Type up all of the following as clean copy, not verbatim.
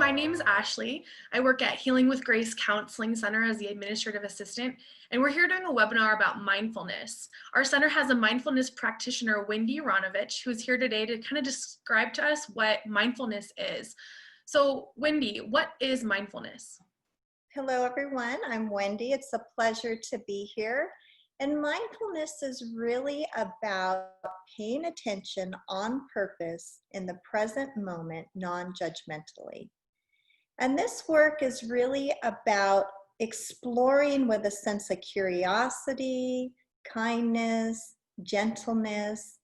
my name is Ashley. I work at Healing with Grace Counseling Center as the administrative assistant, and we're here doing a webinar about mindfulness. Our center has a mindfulness practitioner, Wendy Ronovech, who's here today to kind of describe to us what mindfulness is. So, Wendy, what is mindfulness? Hello, everyone. I'm Wendy. It's a pleasure to be here. And mindfulness is really about paying attention on purpose in the present moment, non-judgmentally. And this work is really about exploring with a sense of curiosity, kindness, gentleness.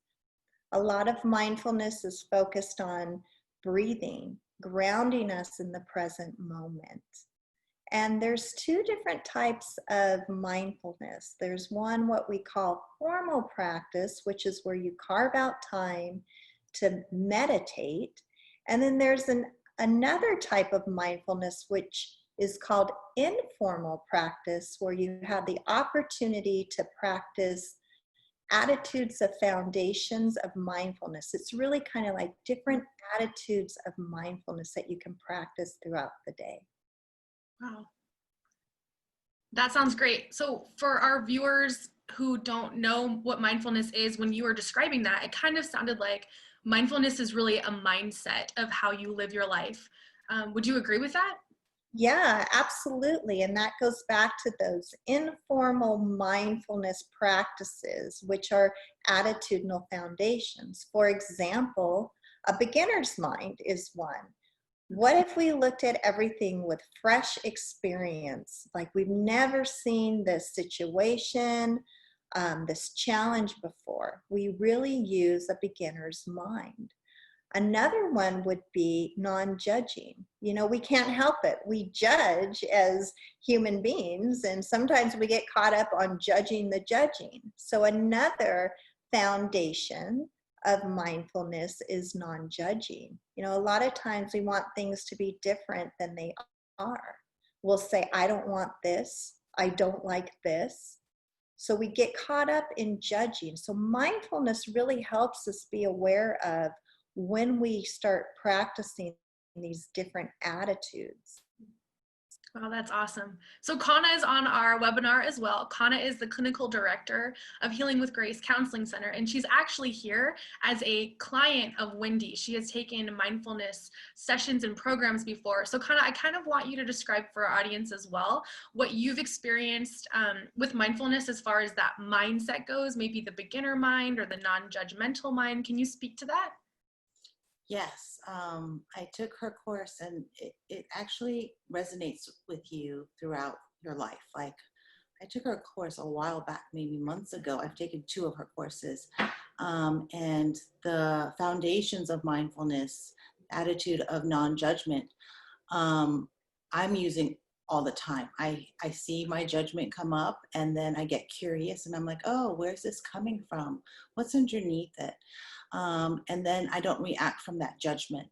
A lot of mindfulness is focused on breathing, grounding us in the present moment. And there's two different types of mindfulness. There's one, what we call formal practice, which is where you carve out time to meditate. And then there's another type of mindfulness, which is called informal practice, where you have the opportunity to practice attitudes of foundations of mindfulness. It's really kind of like different attitudes of mindfulness that you can practice throughout the day. Wow. That sounds great. So for our viewers who don't know what mindfulness is, when you were describing that, it kind of sounded like mindfulness is really a mindset of how you live your life. Would you agree with that? Yeah, absolutely. And that goes back to those informal mindfulness practices, which are attitudinal foundations. For example, a beginner's mind is one. What if we looked at everything with fresh experience, like we've never seen this situation, this challenge before? We really use a beginner's mind. Another one would be non-judging. You know, we can't help it. We judge as human beings, and sometimes we get caught up on judging the judging. So another foundation of mindfulness is non-judging. You know, a lot of times we want things to be different than they are. We'll say, I don't want this. I don't like this. So we get caught up in judging. So mindfulness really helps us be aware of when we start practicing these different attitudes. Wow, that's awesome. So Kana is on our webinar as well. Kana is the clinical director of Healing with Grace Counseling Center, and she's actually here as a client of Wendy. She has taken mindfulness sessions and programs before. So Kana, I kind of want you to describe for our audience as well what you've experienced with mindfulness as far as that mindset goes, maybe the beginner mind or the non-judgmental mind. Can you speak to that? Yes, I took her course, and it actually resonates with you throughout your life. Like, I took her course a while back, maybe months ago. I've taken 2 of her courses, and the foundations of mindfulness, attitude of non-judgment, I'm using all the time. I see my judgment come up, and then I get curious, and I'm like, oh, where's this coming from? What's underneath it? And then I don't react from that judgment.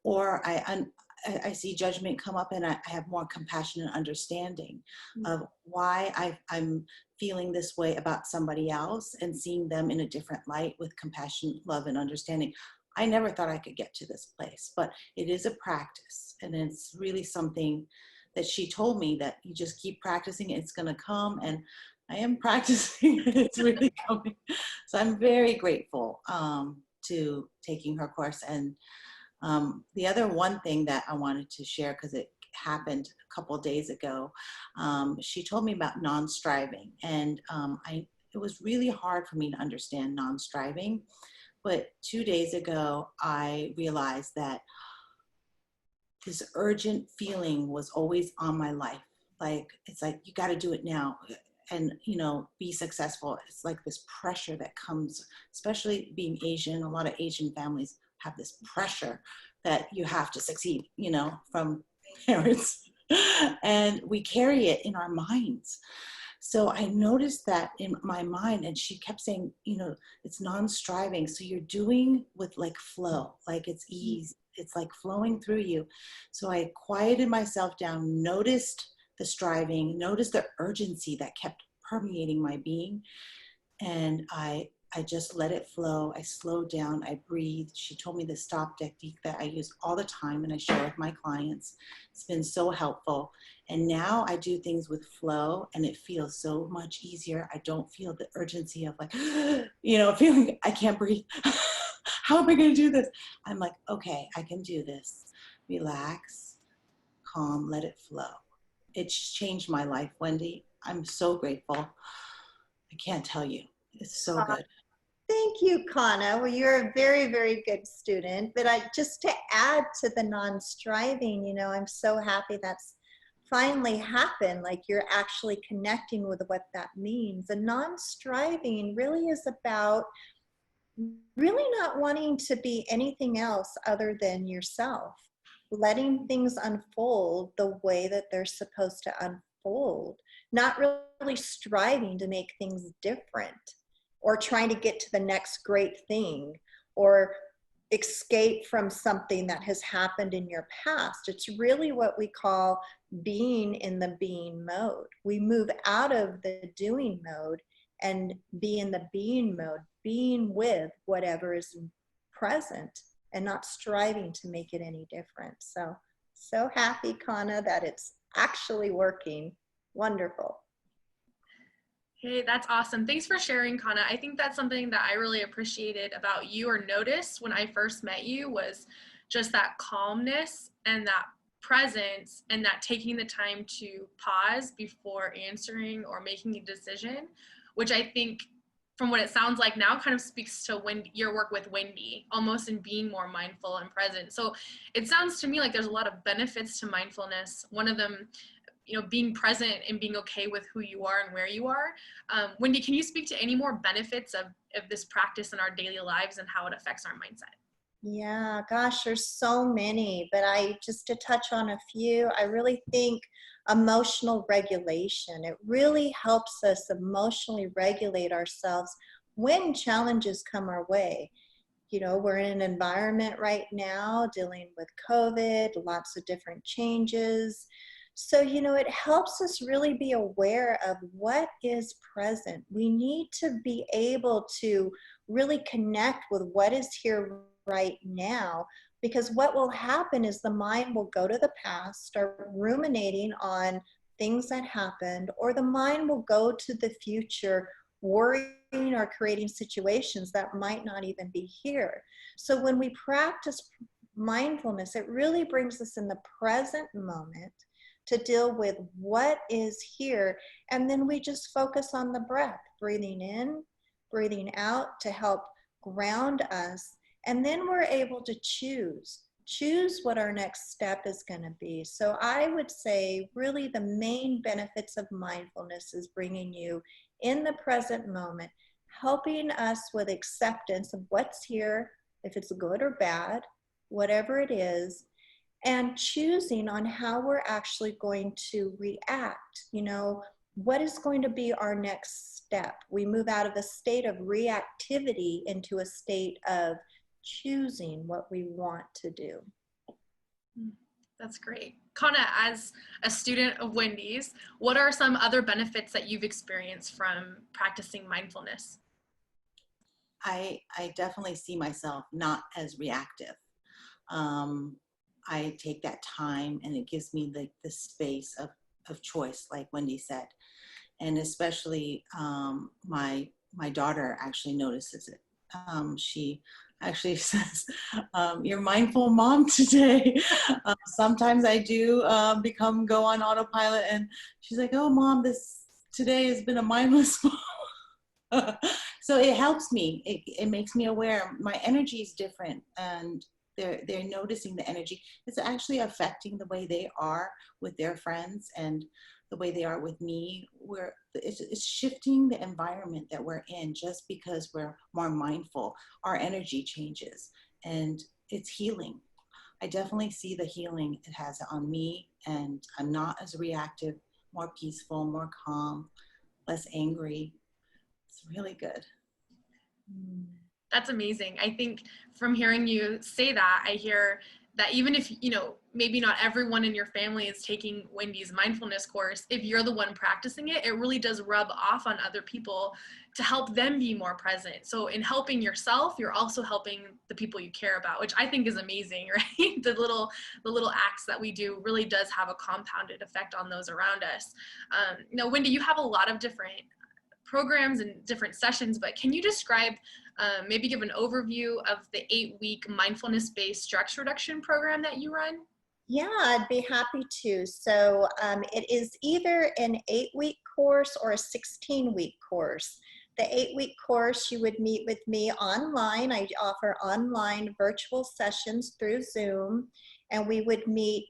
Or I see judgment come up, and I have more compassion and understanding of why I'm feeling this way about somebody else, and seeing them in a different light with compassion, love, and understanding. I never thought I could get to this place, but it is a practice, and it's really something that she told me that you just keep practicing, it's going to come, and I am practicing, and it's really coming. So I'm very grateful to taking her course. And the other one thing that I wanted to share, because it happened a couple of days ago, she told me about non-striving, and it was really hard for me to understand non-striving. But 2 days ago, I realized that this urgent feeling was always on my life. Like, it's like, you got to do it now, and, you know, be successful. It's like this pressure that comes, especially being Asian. A lot of Asian families have this pressure that you have to succeed, you know, from parents. And we carry it in our minds. So I noticed that in my mind, and she kept saying, you know, it's non-striving. So you're doing with like flow, like it's ease. It's like flowing through you. So I quieted myself down, noticed the striving, noticed the urgency that kept permeating my being. And I I just let it flow. I slowed down. I breathed. She told me the stop technique that I use all the time and I share with my clients. It's been so helpful. And now I do things with flow and it feels so much easier. I don't feel the urgency of like, feeling I can't breathe. How am I going to do this? I'm like, okay, I can do this. Relax, calm, let it flow. It's changed my life, Wendy. I'm so grateful. I can't tell you. It's so good. Thank you, Kana. Well, you're a very, very good student. But just to add to the non-striving, I'm so happy that's finally happened. Like you're actually connecting with what that means. And non-striving really is about really not wanting to be anything else other than yourself, letting things unfold the way that they're supposed to unfold, not really striving to make things different or trying to get to the next great thing or escape from something that has happened in your past. It's really what we call being in the being mode. We move out of the doing mode and be in the being mode, being with whatever is present and not striving to make it any different. So happy, Kana, that it's actually working. Wonderful. Hey, that's awesome. Thanks for sharing, Kana. I think that's something that I really appreciated about you or noticed when I first met you was just that calmness and that presence and that taking the time to pause before answering or making a decision, which I think from what it sounds like now kind of speaks to your work with Wendy, almost in being more mindful and present. So it sounds to me like there's a lot of benefits to mindfulness. One of them, being present and being okay with who you are and where you are. Wendy, can you speak to any more benefits of this practice in our daily lives and how it affects our mindset? Yeah, gosh, there's so many, but just to touch on a few, I really think emotional regulation. It really helps us emotionally regulate ourselves when challenges come our way. We're in an environment right now dealing with COVID, lots of different changes. So, it helps us really be aware of what is present. We need to be able to really connect with what is here right now, because what will happen is the mind will go to the past, start ruminating on things that happened, or the mind will go to the future, worrying or creating situations that might not even be here. So when we practice mindfulness, it really brings us in the present moment to deal with what is here. And then we just focus on the breath, breathing in, breathing out to help ground us. And then we're able to choose what our next step is going to be. So I would say really the main benefits of mindfulness is bringing you in the present moment, helping us with acceptance of what's here, if it's good or bad, whatever it is, and choosing on how we're actually going to react. What is going to be our next step? We move out of a state of reactivity into a state of choosing what we want to do. That's great. Kana, as a student of Wendy's, what are some other benefits that you've experienced from practicing mindfulness? I definitely see myself not as reactive. I take that time and it gives me the space of choice, like Wendy said. And especially my daughter actually notices it. She actually says, "You're mindful mom today." Sometimes I do go on autopilot, and she's like, "Oh, mom, today has been a mindless mom." So it helps me. It makes me aware. My energy is different, and they're noticing the energy. It's actually affecting the way they are with their friends and the way they are with me. It's shifting the environment that we're in just because we're more mindful. Our energy changes and it's healing. I definitely see the healing it has on me, and I'm not as reactive, more peaceful, more calm, less angry. It's really good. That's amazing. I think from hearing you say that, I hear that even if, you know, maybe not everyone in your family is taking Wendy's mindfulness course, if you're the one practicing it, it really does rub off on other people to help them be more present. So in helping yourself, you're also helping the people you care about, which I think is amazing, right? The little acts that we do really does have a compounded effect on those around us. Now, Wendy, you have a lot of different programs and different sessions, but can you describe, maybe give an overview of the 8-week mindfulness-based stress reduction program that you run? Yeah, I'd be happy to. So it is either an 8-week course or a 16-week course. The 8-week course, you would meet with me online. I offer online virtual sessions through Zoom, and we would meet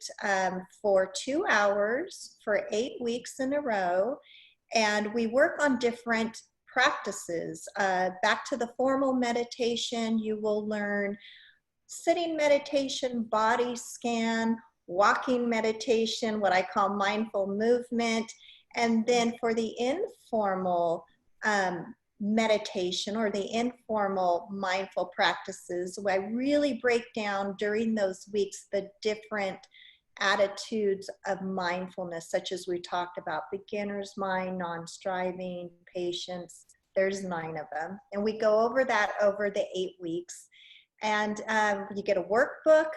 for 2 hours for 8 weeks in a row. And we work on different practices. Back to the formal meditation, you will learn sitting meditation, body scan, walking meditation, what I call mindful movement. And then for the informal meditation or the informal mindful practices, I really break down during those weeks the different attitudes of mindfulness, such as we talked about: beginner's mind, non-striving, patience. There's 9 of them. And we go over that over the 8 weeks. And you get a workbook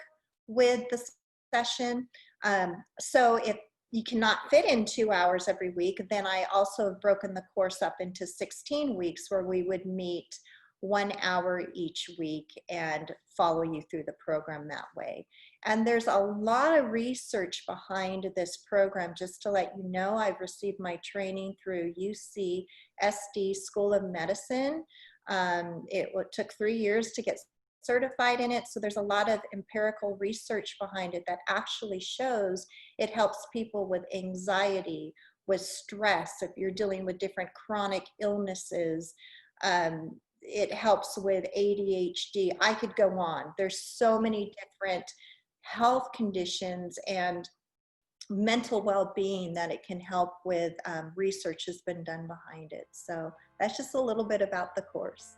with the session. So if you cannot fit in 2 hours every week, then I also have broken the course up into 16 weeks where we would meet 1 hour each week and follow you through the program that way. And there's a lot of research behind this program. Just to let you know, I've received my training through UCSD School of Medicine. It took 3 years to get certified in it. So there's a lot of empirical research behind it that actually shows it helps people with anxiety, with stress, if you're dealing with different chronic illnesses. It helps with ADHD. I could go on. There's so many different health conditions and mental well-being that it can help with. Research has been done behind it. So that's just a little bit about the course.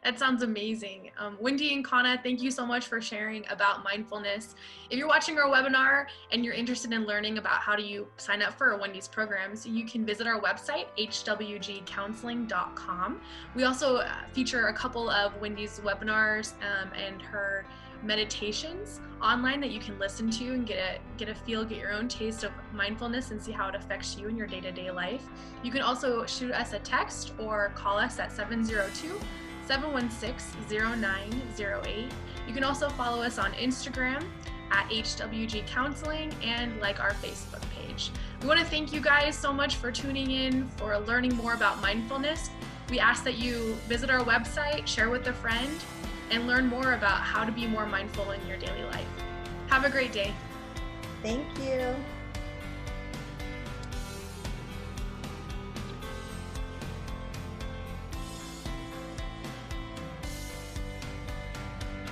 That sounds amazing. Wendy and Kana, thank you so much for sharing about mindfulness. If you're watching our webinar and you're interested in learning about how do you sign up for Wendy's programs, you can visit our website, hwgcounseling.com. We also feature a couple of Wendy's webinars and her meditations online that you can listen to and get a feel, get your own taste of mindfulness and see how it affects you in your day-to-day life. You can also shoot us a text or call us at 702-716-0908. You can also follow us on Instagram at HWG Counseling and like our Facebook page. We want to thank you guys so much for tuning in, for learning more about mindfulness. We ask that you visit our website, share with a friend, and learn more about how to be more mindful in your daily life. Have a great day. Thank you.